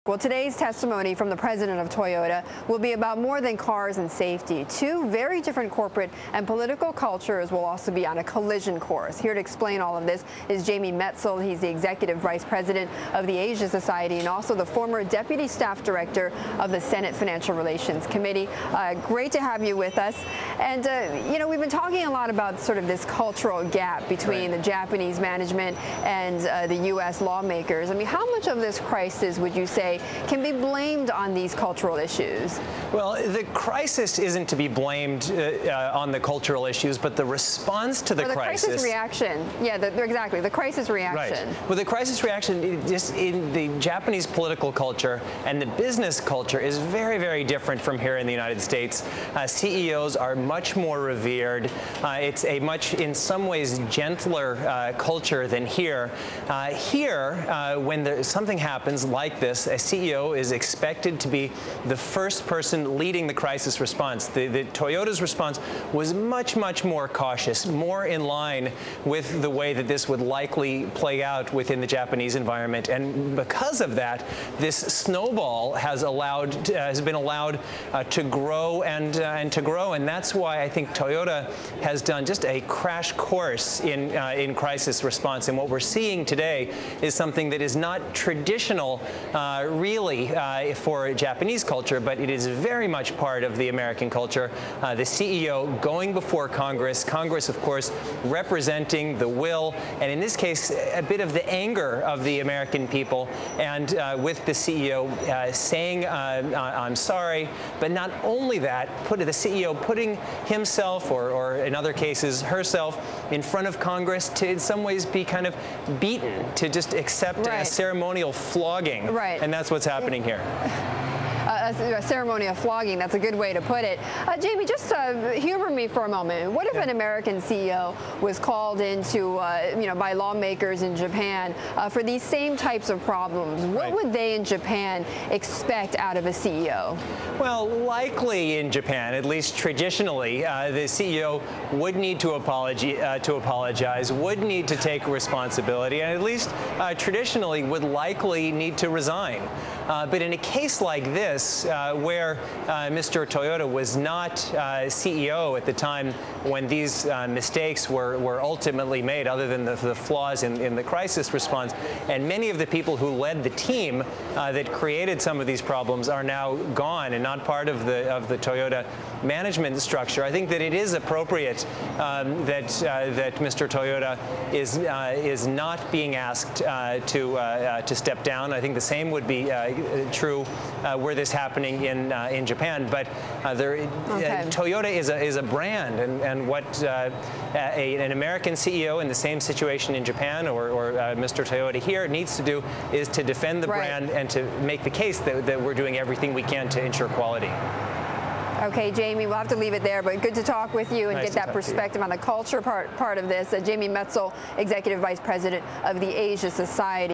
Well, today's testimony from the president of Toyota will be about more than cars and safety. Two very different corporate and political cultures will also be on a collision course. Here to explain all of this is Jamie Metzl. He's the executive vice president of the Asia Society and also the former deputy staff director of the Senate Financial Relations Committee. Great to have you with us. And, you know, we've been talking a lot about sort of this cultural gap between the Japanese management and the U.S. lawmakers. I mean, how much of this crisis would you say can be blamed on these cultural issues? Well, the crisis isn't to be blamed on the cultural issues, but the response to the crisis reaction. Yeah, exactly. The crisis reaction. Right. Well, the crisis reaction just in the Japanese political culture and the business culture is very, very different from here in the United States. CEOs are much more revered. It's a much, in some ways, gentler culture than here. When something happens like this, a CEO is expected to be the first person leading the crisis response. The Toyota's response was much, much more cautious, more in line with the way that this would likely play out within the Japanese environment. And because of that, this snowball has been allowed to grow and to grow. And that's why I think Toyota has done just a crash course in crisis response. And what we're seeing today is something that is not traditional, really, for Japanese culture, but it is very much part of the American culture. The CEO going before Congress, of course, representing the will, and in this case, a bit of the anger of the American people, and with the CEO saying, I'm sorry, but not only that, the CEO putting himself, or in other cases, herself, in front of Congress to, in some ways, be kind of beaten, to just accept a ceremonial flogging. Right. And that's what's happening here. A ceremonial flogging, that's a good way to put it. Jamie, just humor me for a moment. What if an American CEO was called into, by lawmakers in Japan for these same types of problems? What would they in Japan expect out of a CEO? Well, likely in Japan, at least traditionally, the CEO would need to apologize, would need to take responsibility, and at least traditionally would likely need to resign. But in a case like this, where Mr. Toyoda was not CEO at the time when these mistakes were ultimately made, other than the flaws in the crisis response, and many of the people who led the team that created some of these problems are now gone and not part of the Toyota management structure, I think that it is appropriate that Mr. Toyoda is not being asked to step down. I think the same would be true were this happening in Japan, but Toyota is a brand, and what an American CEO in the same situation in Japan or Mr. Toyoda here needs to do is to defend the brand and to make the case that we're doing everything we can to ensure quality. Okay, Jamie, we'll have to leave it there, but good to talk with you and get that perspective on the culture part of this. Jamie Metzl, Executive Vice President of the Asia Society.